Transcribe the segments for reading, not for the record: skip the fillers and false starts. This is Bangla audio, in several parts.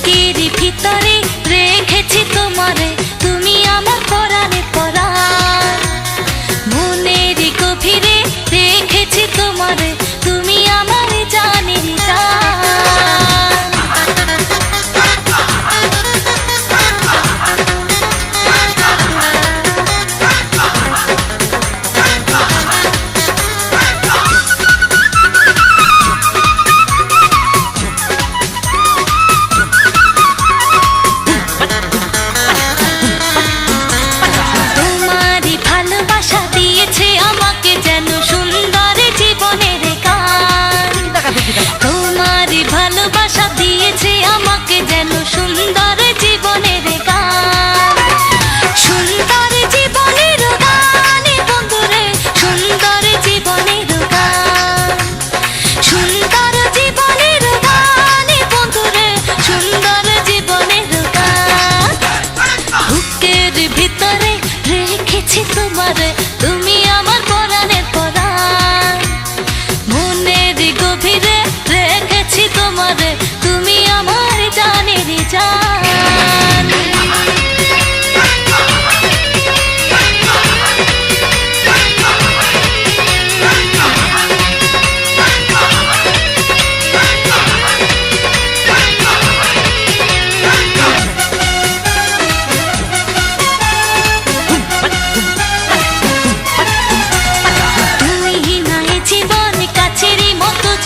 বুকের ভিতরে রেখেছি তোমারে, তুমি আমার পরাণে পরাণ। মনের গভীরে রেখেছি তোমারে, তুমি আমার জানের জান। তোমারে তুমি আমার পরাণের পরাণ। মনের গভীরে রেখেছি তোমারে, তুমি আমার জানের জান।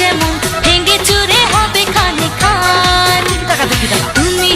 যেমন ভেঙে চুরে হবে খানে খান, তুমি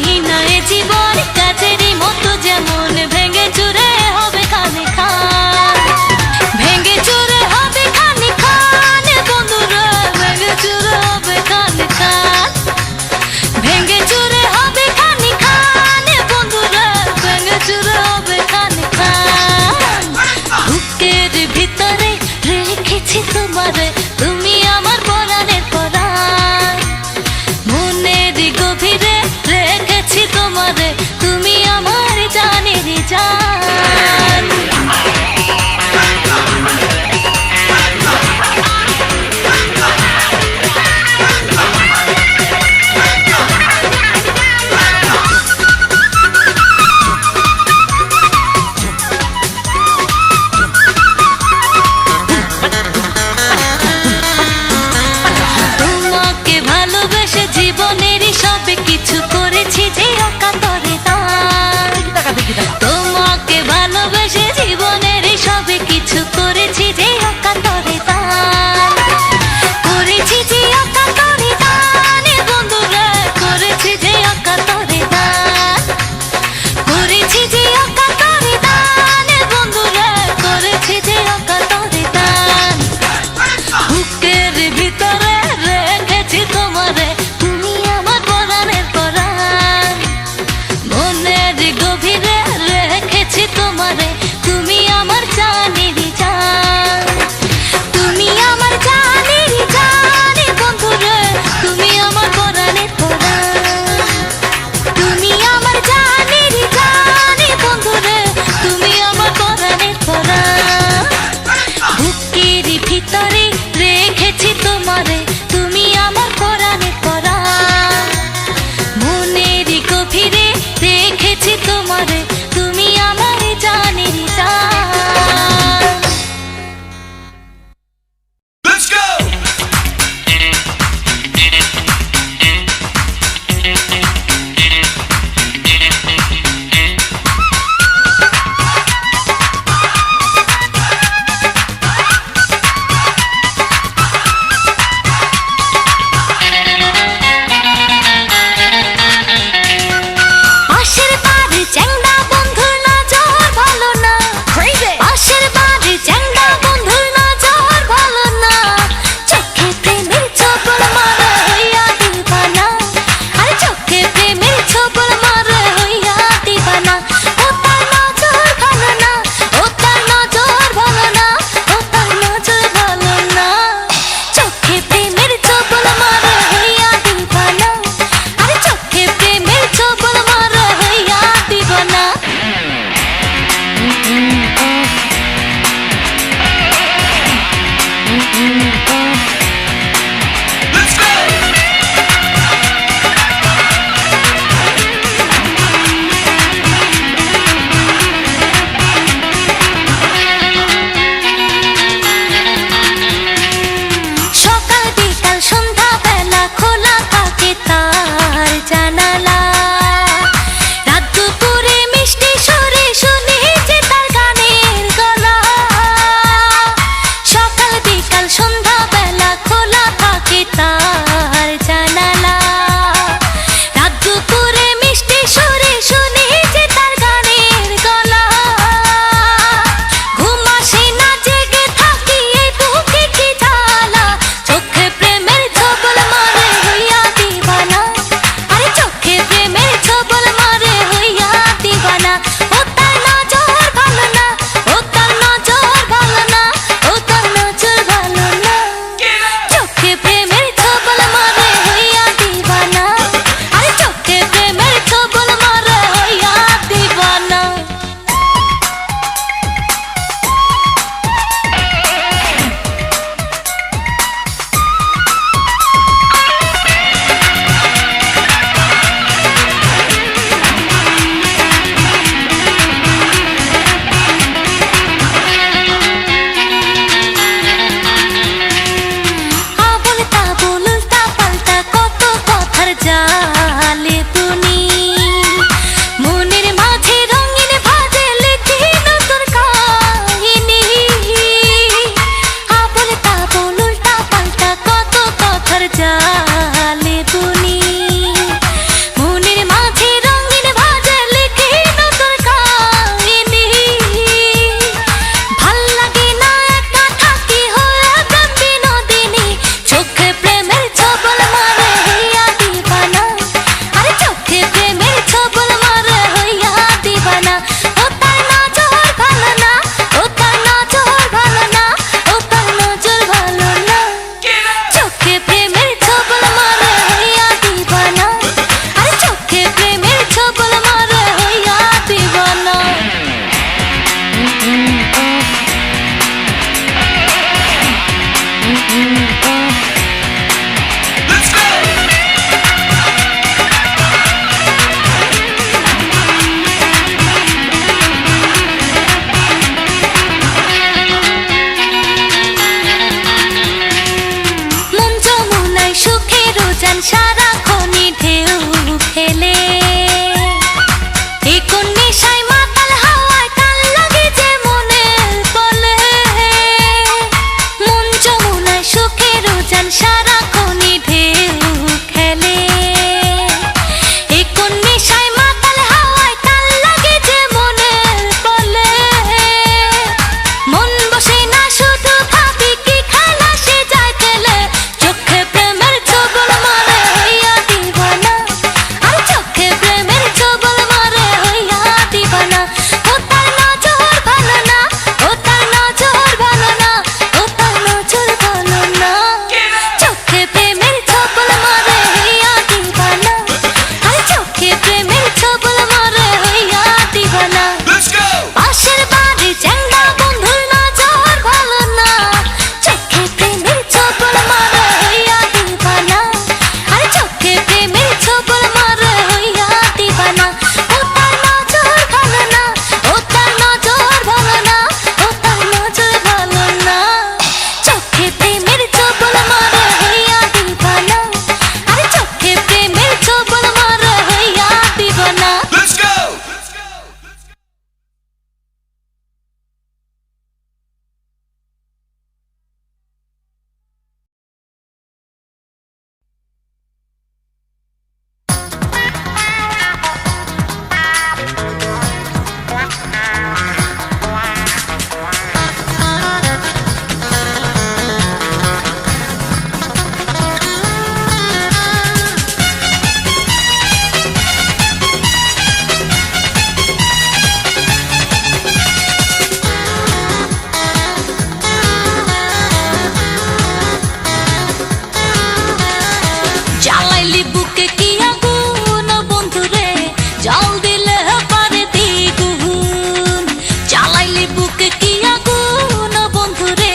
জল দিলে পারে দ্বিগুণ। জ্বালাইলে বুকে কি আগুন বন্ধুরে,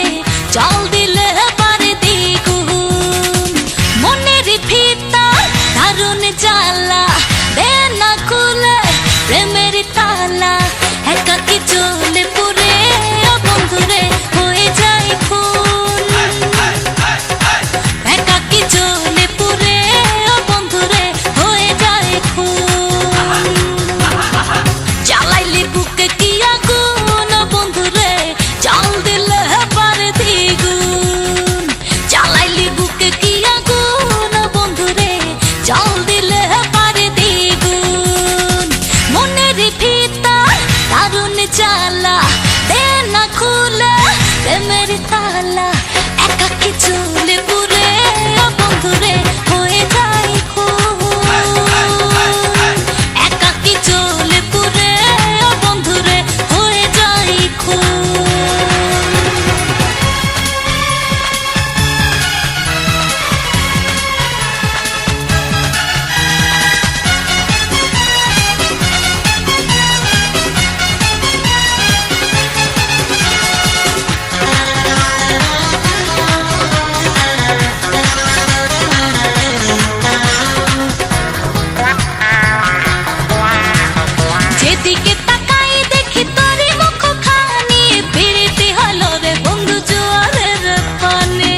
জল দিলে পারে দ্বিগুণ। মনের ভিতর দারুণ জ্বালা, দে না খুলে প্রেমের তালা। একাকী জ্বলে পুড়ে ও বন্ধুরে হয়ে যায় খুন। একাকী জ্বলে পুড়ে ও বন্ধুরে হয়ে যায় খুন। জ্বালাইলে বুকে কি আগুন বন্ধুরে, জল দিলে পারে দ্বিগুণ। জ্বালাইলে বুকে কি আগুন বন্ধুরে, জল দিলে পারে দ্বিগুণ। মনের ভিতর দারুণ জ্বালা, দে না খুলে প্রেমের তালা। একাকী জ্বলে পুড়ে ও বন্ধুরে হয়ে যায় খুন। একাকী জ্বলে পুড়ে ও বন্ধুরে হয়ে যায় খুন। যেদিকে তাকাই দেখি তোরে মুখখানি, ফিরিতে হলো রে বন্ধু জোয়ারের পানে।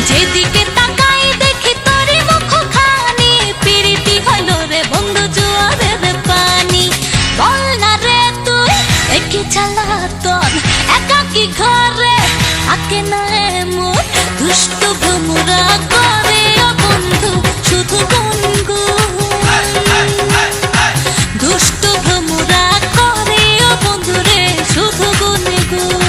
যেদিকে তাকাই দেখি তোরে মুখখানি, ফিরিতে হলো রে বন্ধু জোয়ারের পানি। বল না রে তুই একি জ্বালাতন, একাকী ঘরে থাকে না এমন। দুষ্ট ভ্রমরা করে ও বন্ধু শুধু গুনগুন। দুষ্ট ভ্রমরা করে ও বন্ধুরে শুধু গুনগুন।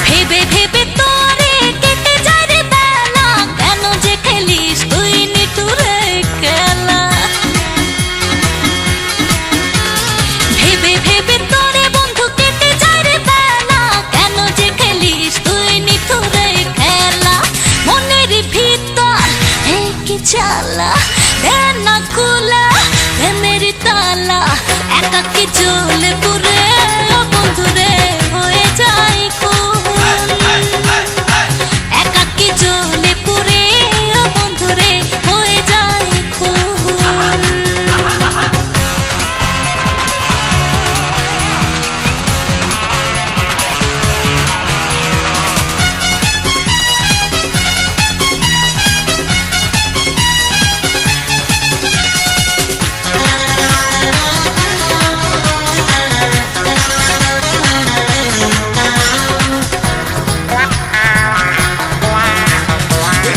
ভেবে ভেবে তোরে কেটে যায় রে বেলা, কেন যে খেলিস তুই নিঠুরে খেলা। ভেবে ভেবে তোরে বন্ধু কেটে যায় রে বেলা, কেন যে খেলিস তুই নিঠুরে খেলা। মনের ভিতর কি জ্বালা, দে না খুলে প্রেমের তালা। একাকী জ্বলে পুড়ে ও বন্ধুরে হয়ে যায় খুন। একাকী জ্বলে পুড়ে ও বন্ধুরে হয়ে যায় খুন।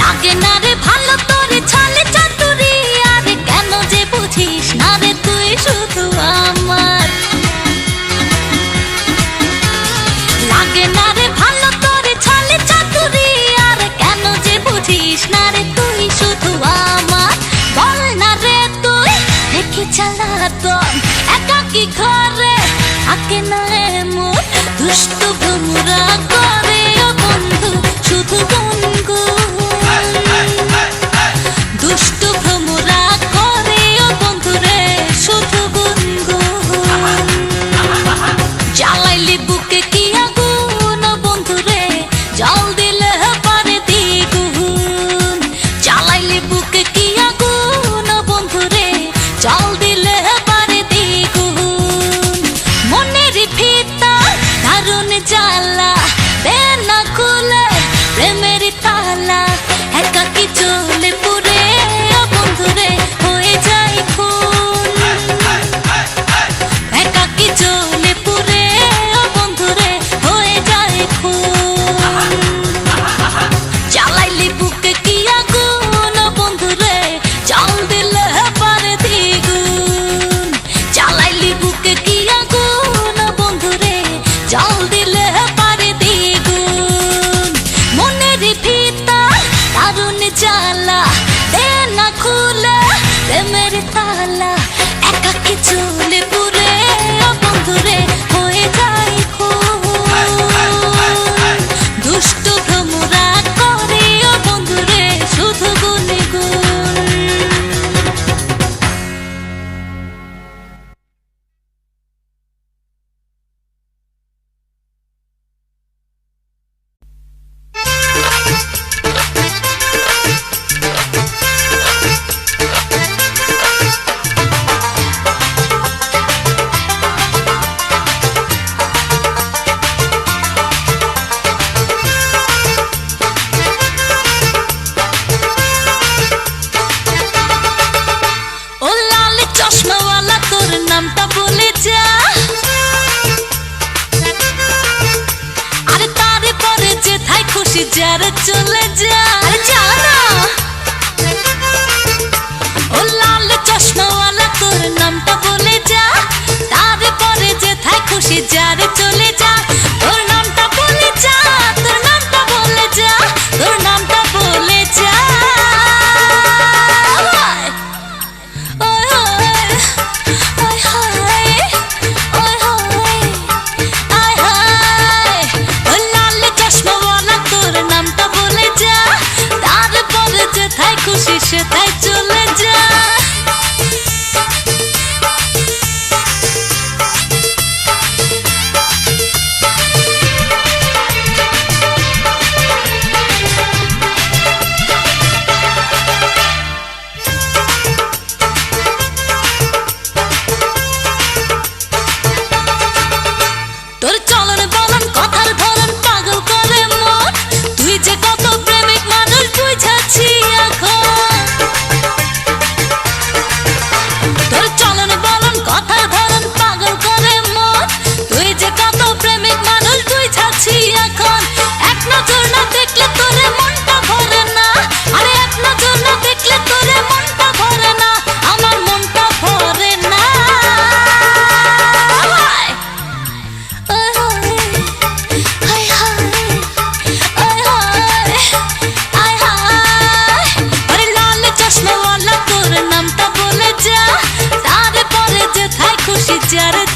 লাগে না রে ভালো তোরে ছলে চাতুরি, আর কেন যে বুঝিস না রে তুই শুধু আমার। লাগে না রে ভালো তোরে ছলে চাতুরি, আর কেন যে বুঝিস না রে তুই শুধু আমার। বল না রে তুই দেখি জ্বালাতন, একাকী ঘরে থাকে না এমন। দুষ্ট ভ্রমরা করে ও বন্ধু শুধু গুনগুন। দুষ্ট ভ্রমরা করে ও বন্ধুরে শুধু গুনগুন। জ্বালাইলে বুকে কি আগুন বন্ধুরে, জল দিলে পারে দ্বিগুণ। জ্বালাইলে বুকে কি আগুন বন্ধুরে, জল দিলে পারে দ্বিগুণ। মনের ভিতর দারুণ জ্বালা, দে না খুলে প্রেমের তালা।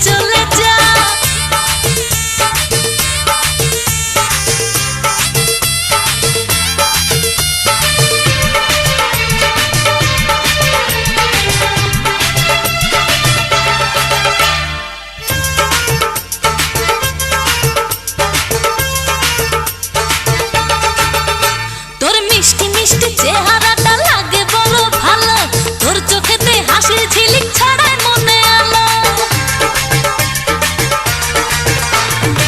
চলে যা। তোর মিষ্টি মিষ্টি চেহারাটা লাগে বড় ভালো, তোর চোখেতে হাসির ঝিলিক ছড়ায় মনে আলো।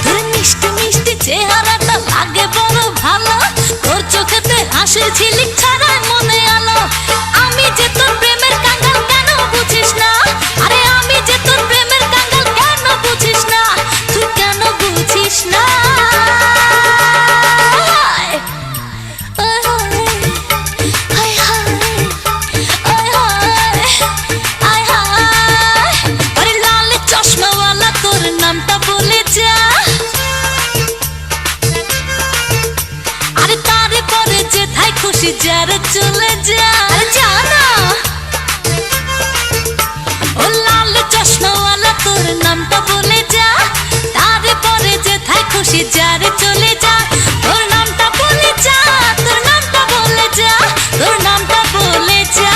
তোর মিষ্টি মিষ্টি চেহারাটা লাগে বড় ভালো, তোর চোখেতে হাসির ঝিলিক ছড়ায় মনে আলো। আমি যে তোর প্রেমের কাঙ্গাল কেন বুঝিস না, আরে আমি যে তোর প্রেমের কাঙ্গাল কেন বুঝিস না, তুই কেন বুঝিস না। খুশি যারে চলে যা, জানা ও লাল চশমাওয়ালা তোর নামটা বলে যা, তারপরে যে থাই খুশি যারে চলে যা। তোর নামটা বলে যা, তোর নামটা বলে যা, তোর নামটা বলে যা।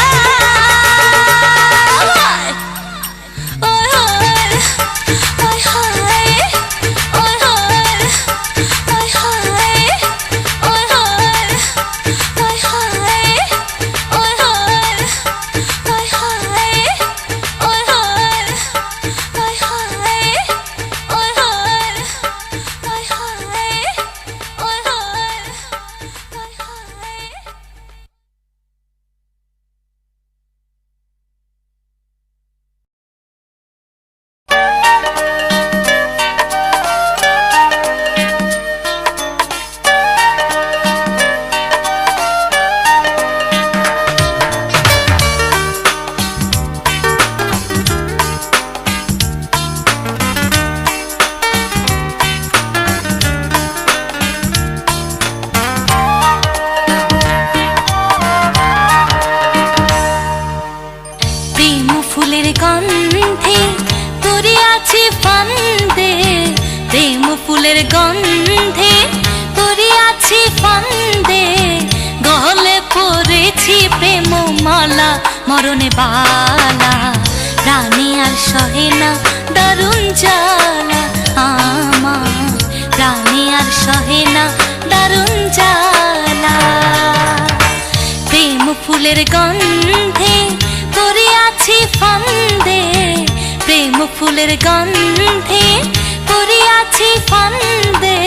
ফুলের গন্ধে তোরে আছি ফান্দে, প্রেম ফুলের গন্ধে তোরে আছি ফান্দে, গলে পড়েছি প্রেম মালা মরণে বালা, রানী আর সহে না দারুণ জ্বালা আমার, রানী আর সহে না দারুণ জ্বালা। প্রেম ফুলের গন্ধে তোরে আছি ফান্দে, প্রেম ফুলের গন্ধে তোরে আছি ফান্দে,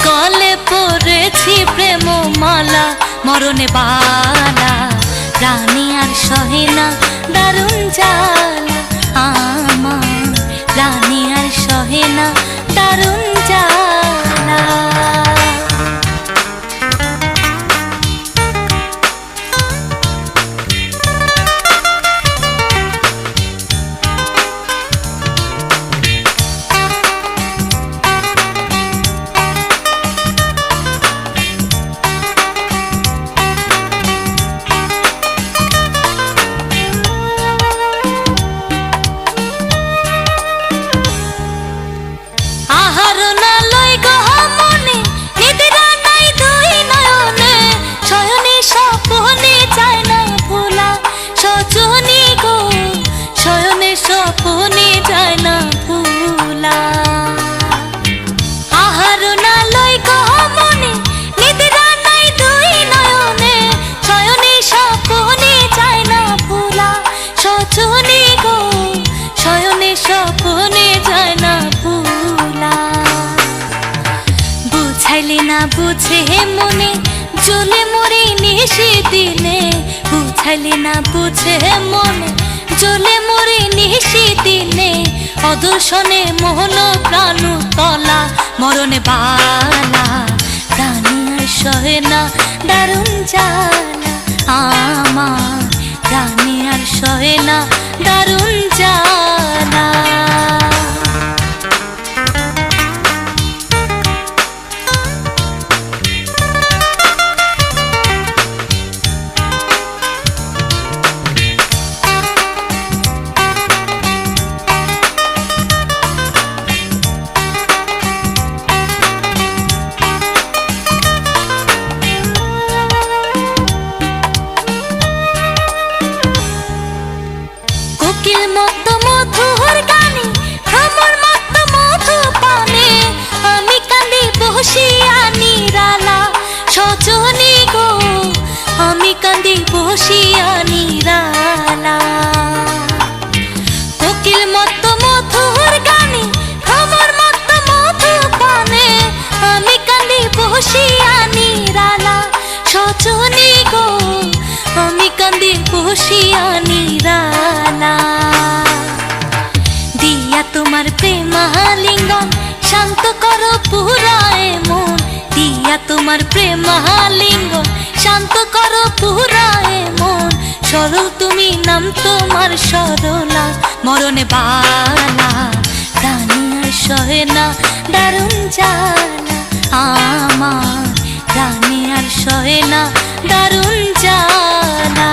গলে পড়েছি প্রেম মালা মরণে বালা, রানী আর সহে না দারুণ জ্বালা আমার, রানী আর সহে না দারুণ জ্বালা। বুঝে মনে জ্বলে মরে নিশি দিনে, বুঝাইলে না বুঝে মনে জ্বলে মরে নিশি দিনে, অদর্শনে মোহন প্রাণ তলা মরণে বালা, প্রাণী আর সহে না দারুণ জ্বালা আমার, প্রাণী আর সহে না দারুণ জ্বালা। বসিয়া নিরালা দিয়া তোমার প্রেমালিঙ্গন শান্ত করো পুরায় মন দিয়া তোমার প্রেমালিঙ্গন শান্ত করো পুরায় মন সরল তুমি নাম তোমার সরলা মরণে বালা প্রাণী আর সহে না দারুণ জ্বালা আমার প্রাণী আর সহে না দারুণ জ্বালা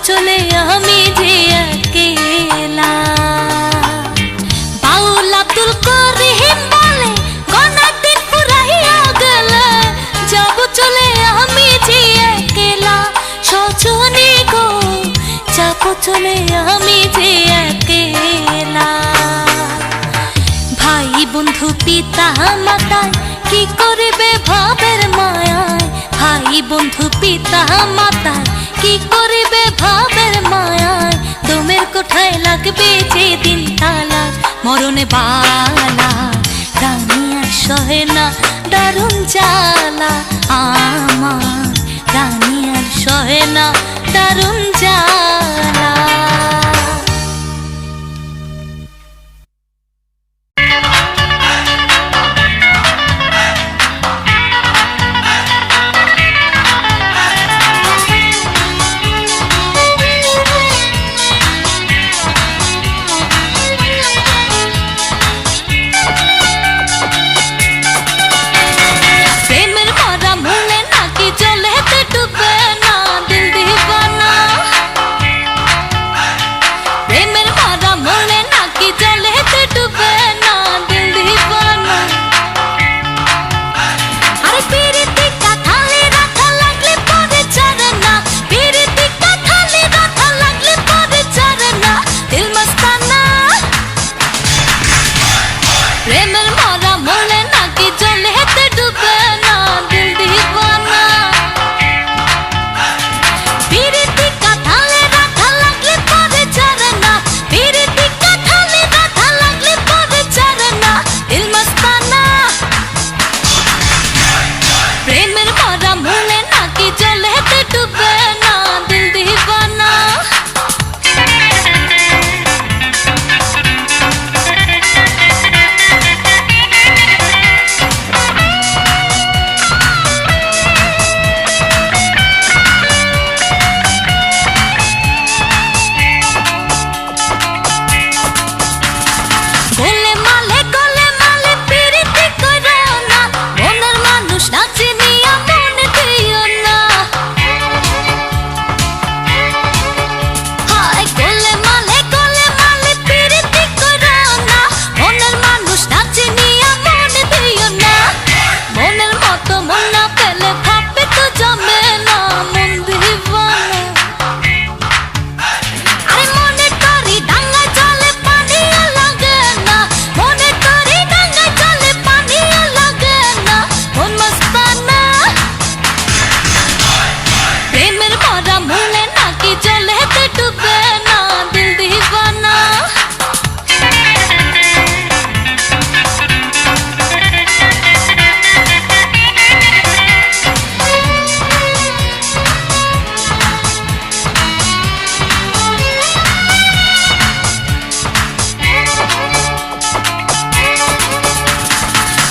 চলে আমি যে একলা বাউল আব্দুল করিম বলে গনার দিন ফুরাইয়া গেলে যাব চলে আমি যে একলা সজনী গো যাব চলে আমি যে একলা ভাই বন্ধু পিতা মাতায় কি করিবে ভাবের মায়ায় ভাই বন্ধু পিতা মাতায় কি করিবে ভাবের মায়ায় দমের কোঠায় লাগবে যেদিন তালা মরণে বালা প্রাণী আর সহে না দারুণ জ্বালা আমার প্রাণী আর সহে না দারুণ জ্বালা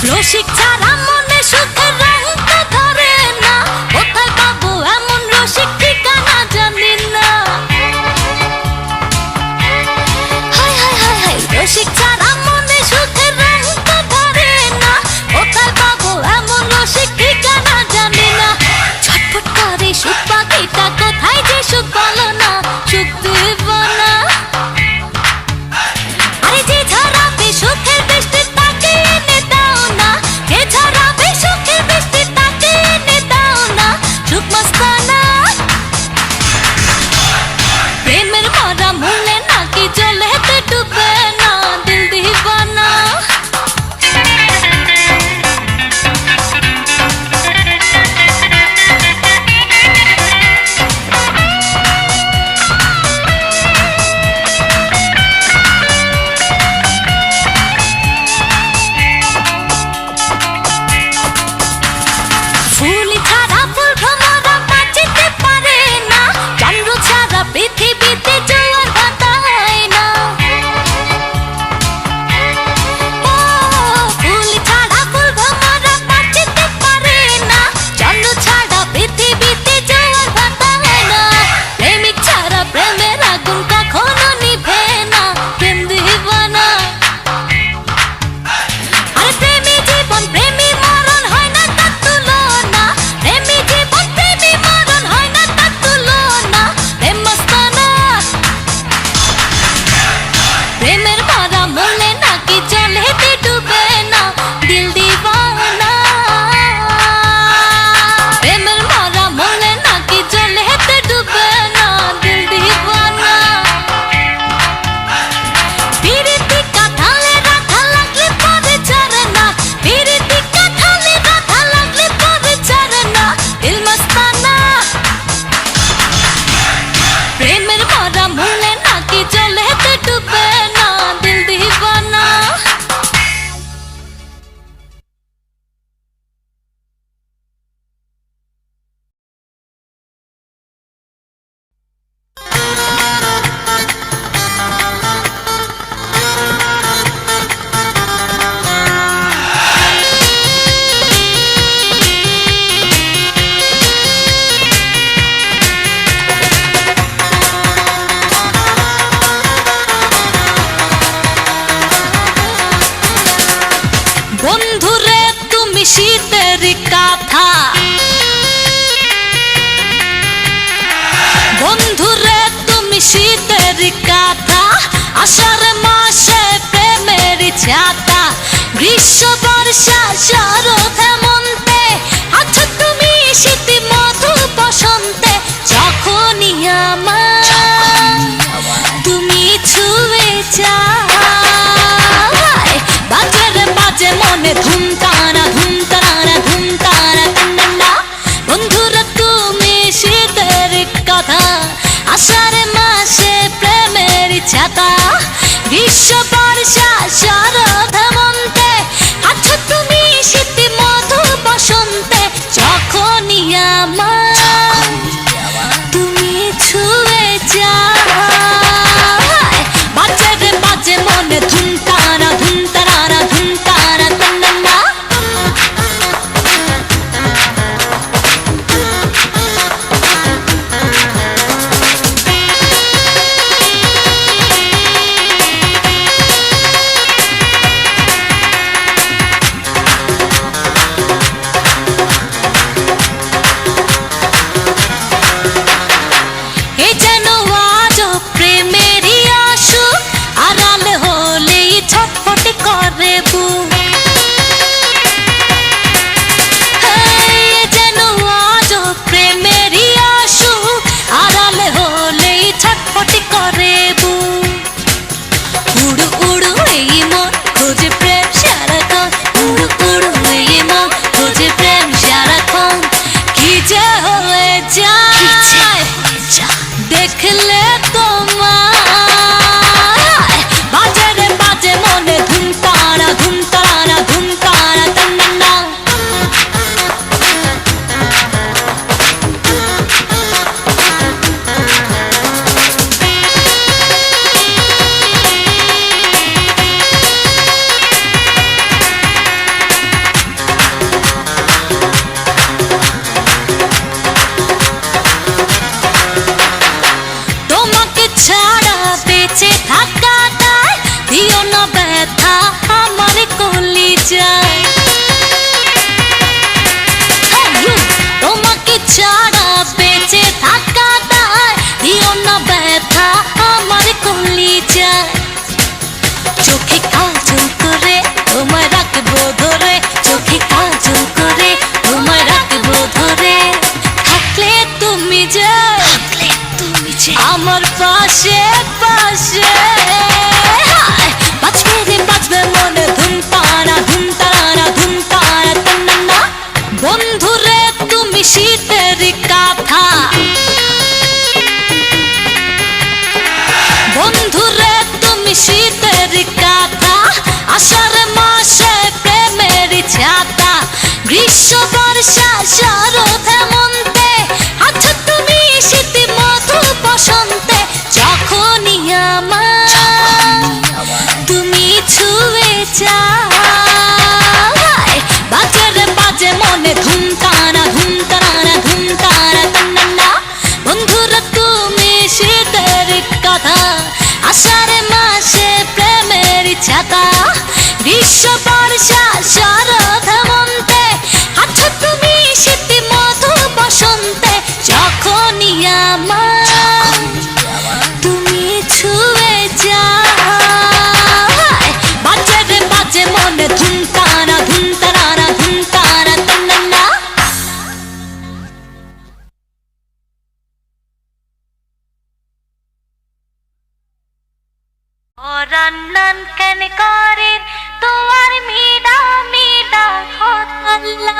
রসিক ছাড়া মনে সুখের রঙ তো ধরে না কোথায় পাবো এমন রসিক ঠিকানা জানি না হায় হায় হায় হায় রসিক ছাড়া মনে সুখের রঙ তো ধরে না কোথায় পাবো এমন রসিক ঠিকানা জানি না ছটফট করে সুখ পাখিটা কোথায় যে সুখ বলো না সুখ দেব না আরে যে ঝরাবে সুখের বৃষ্টি তাকিয়ে বন্ধুরে তুমি শীতের কাঁথা, আষাঢ় মাসে প্রেমের ছাতা, গ্রীষ্ম বর্ষা শরৎ হেমন্তে আছো তুমি শীত মধু বসন্তে। যখনই আমার তুমি ছুঁয়ে যায়, বাজে রে বাজে মনে ধুম তারা ধুম তারা ধুম তারা টান্না। বন্ধুরা তুমি শীতের কথা, আষাঢ় মাসে প্রেমের ছাতা, গ্রীষ্ম বর্ষা শরৎ হেমন্তে আছো তুমি শীত মধু বসন্তে। যখনই আমার তুমি ছুঁয়ে যায়, বাজে রে বাজে মনে ধুম তারা ধুম তারা ধুম তারা টান্না। এ যেন আজও প্রেমেরই আসুক, আড়াল হলেই ছটফট করে বুক। এ যেন আজও প্রেমেরই আসুক, আড়াল হলেই ছটফট করে বুক। উড়ু উড়ু এই মন খোঁজে প্রেম সারাক্ষণ, উড়ু উড়ু এই মন খোঁজে প্রেম সারাক্ষণ। কি যে হয়ে যায় দেখলে তোমায়, বাজে রে বাজে মনে ধুম তারা ধুম তারা ধুম তারা টান্না। তোমাকে ছাড়া বেঁচে থাকাটাই দিও না ব্যথা আমার কলিজায়। তোমাকে ছাড়া বেঁচে থাকাটাই দিও না ব্যথা আমার কলিজায়। চোখে কাজল করে তোমায় রাখবো ধরে, চোখে কাজল করে তোমায় রাখবো ধরে। থাকলে তুমি যে আমার পাশে পাশে, বাজবে রে বাজবে মনে ধুম তারা ধুম তারা ধুম তারা টান্না। বন্ধুরে তুমি শীতের কাঁথা, বন্ধুরে তুমি শীতের কাঁথা, আষাঢ় মাসে প্রেমের ছাতা, গ্রীষ্ম বর্ষা শরৎ হেমন্তে আছো তুমি শীত মধু বসন্তে। যখনই আমার তুমি ছুঁয়ে যায়, বাজে রে বাজে মনে ধুম তারা ধুম তারা ধুম তারা টান্না। বন্ধুরা তুমি শীতের কথা, আষাঢ় মাসে প্রেমের ছাতা, গ্রীষ্ম বর্ষা শরৎ হেমন্তে আছো তুমি শীত মধু বসন্তে। যখনই আমার তুমি ছুঁয়ে যায়, বাজে রে বাজে মনে ধুম তারা ধুম তারা ধুম তারা টান্না। রান্নান কেন করেন তোমার মিডা মিডা হতাল্লা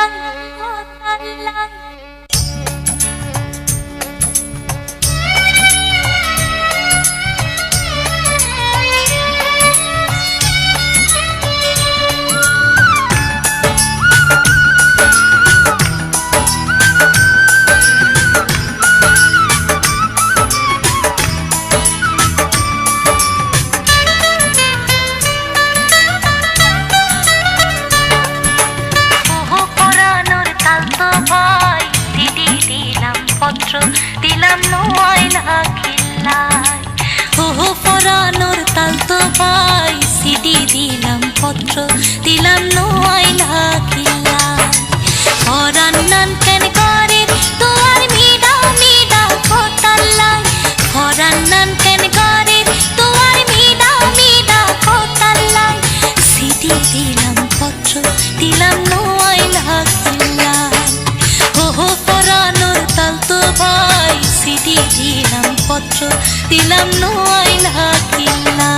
হতাল্লা। দিলাম নয়লা খিল্লায়, ওহো পরানোর তাল তো ভাই সিডি দিলাম পত্র দিলাম নয়লা খিল্লায়। পরান্নান কেন করে তোমার মিডা মিডা খোতাল্লায়, দিলাম নো আইলা কিল্লা।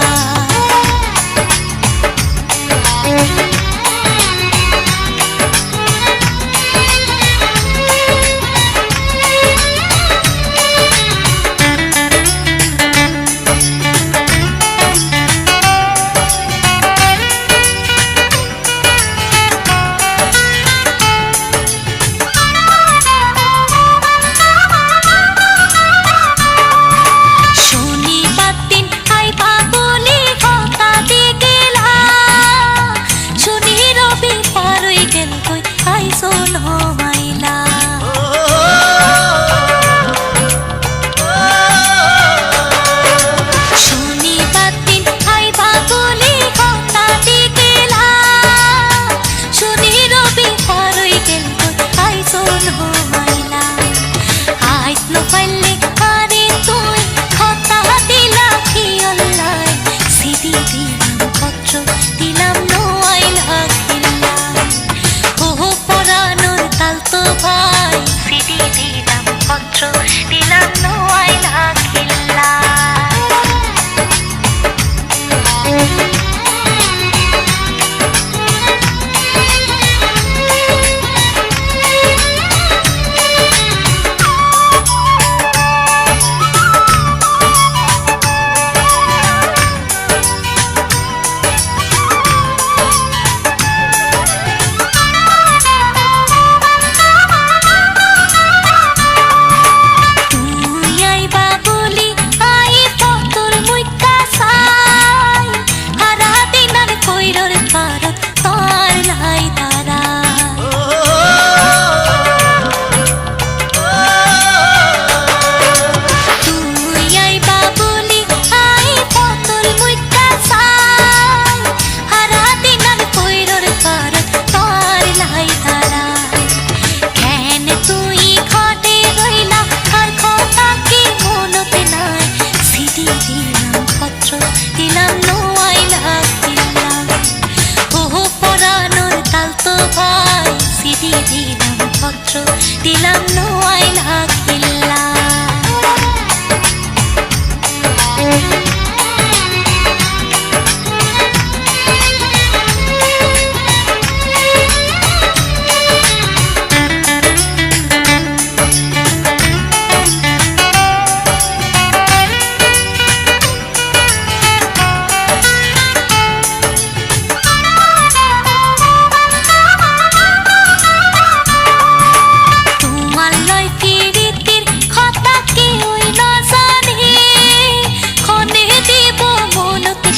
দিলাম নো আইলা কিল্লা।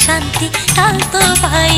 শান্তি কাল তো ভাই